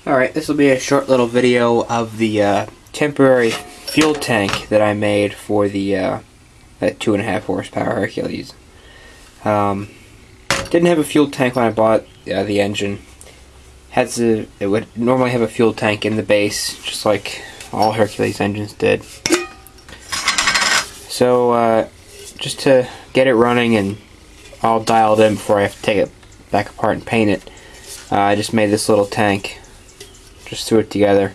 Alright, this will be a short little video of the temporary fuel tank that I made for the that 2.5 horsepower Hercules. Didn't have a fuel tank when I bought the engine. It would normally have a fuel tank in the base, just like all Hercules engines did. So just to get it running and all dialed in before I have to take it back apart and paint it, I just made this little tank. Just threw it together.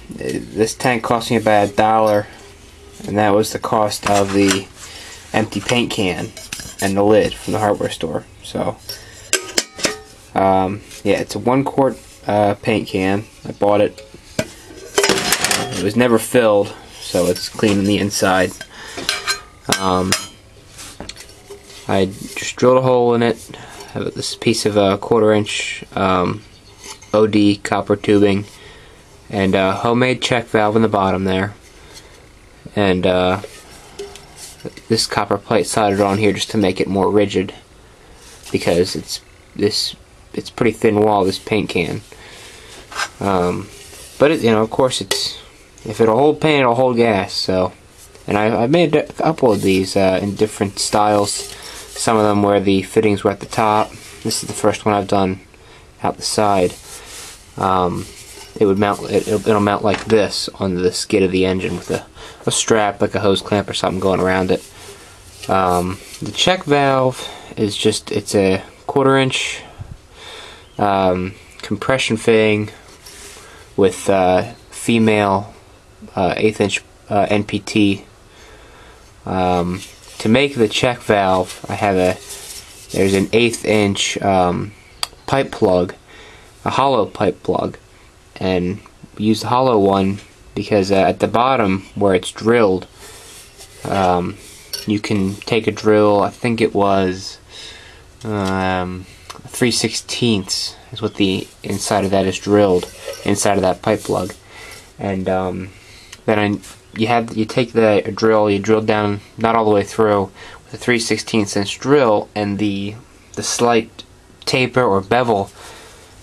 This tank cost me about $1, and that was the cost of the empty paint can and the lid from the hardware store. So yeah, it's a 1-quart paint can. I bought it. It was never filled, so it's clean on the inside. I just drilled a hole in it. I have this piece of 1/4-inch OD copper tubing and a homemade check valve in the bottom there, and this copper plate soldered on here just to make it more rigid, because it's pretty thin wall, this paint can. But it, of course, if it'll hold paint, it'll hold gas. So, and I made a couple of these in different styles. Some of them where the fittings were at the top. This is the first one I've done out the side. It'll mount like this on the skid of the engine with a strap, like a hose clamp or something going around it. The check valve is it's a 1/4-inch compression fitting with female 1/8-inch NPT. To make the check valve, there's an 1/8-inch pipe plug, a hollow pipe plug, and we use the hollow one because at the bottom where it's drilled, you can take a drill. I think it was 3/16 is what the inside of that is drilled inside of that pipe plug, and then you take the drill, you drill down not all the way through with a 3/16" drill, and the slight taper or bevel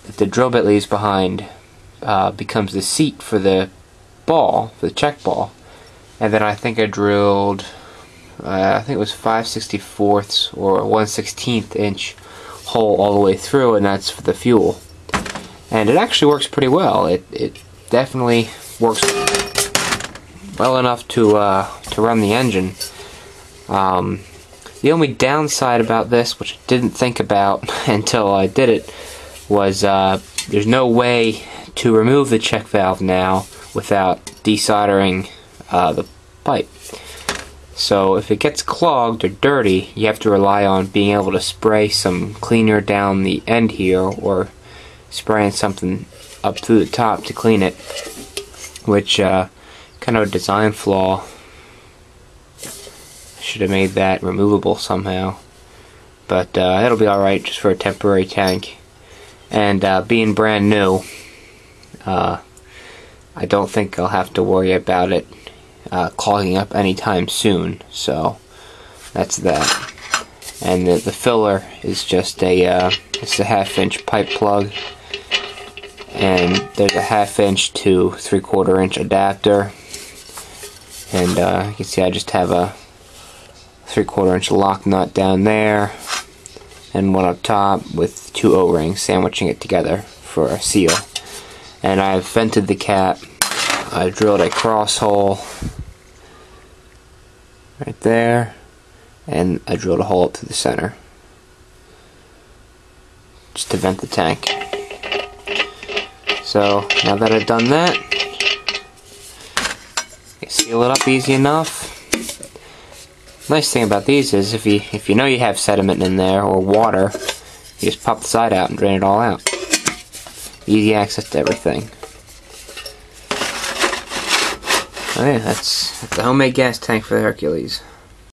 that the drill bit leaves behind becomes the seat for the ball, for the check ball. And then I think I drilled, I think it was 5/64 or 1/16" hole all the way through, and that's for the fuel. And it actually works pretty well. It definitely works well enough to run the engine. The only downside about this, which I didn't think about until I did it, was there's no way to remove the check valve now without desoldering the pipe. So if it gets clogged or dirty, you have to rely on being able to spray some cleaner down the end here, or spraying something up through the top to clean it, which kind of a design flaw. Should have made that removable somehow, but it'll be alright just for a temporary tank. And being brand new, I don't think I'll have to worry about it clogging up anytime soon. So that's that. And the filler is just it's a 1/2-inch pipe plug, and there's a 1/2-inch to 3/4-inch adapter. And you can see I just have a 3/4-inch lock nut down there, and one up top with 2 O-rings sandwiching it together for a seal. And I've vented the cap. I drilled a cross hole right there, and I drilled a hole up through the center just to vent the tank. So now that I've done that, I seal it up easy enough. Nice thing about these is if you know you have sediment in there or water, you just pop the side out and drain it all out. Easy access to everything. Oh yeah, that's the homemade gas tank for the Hercules.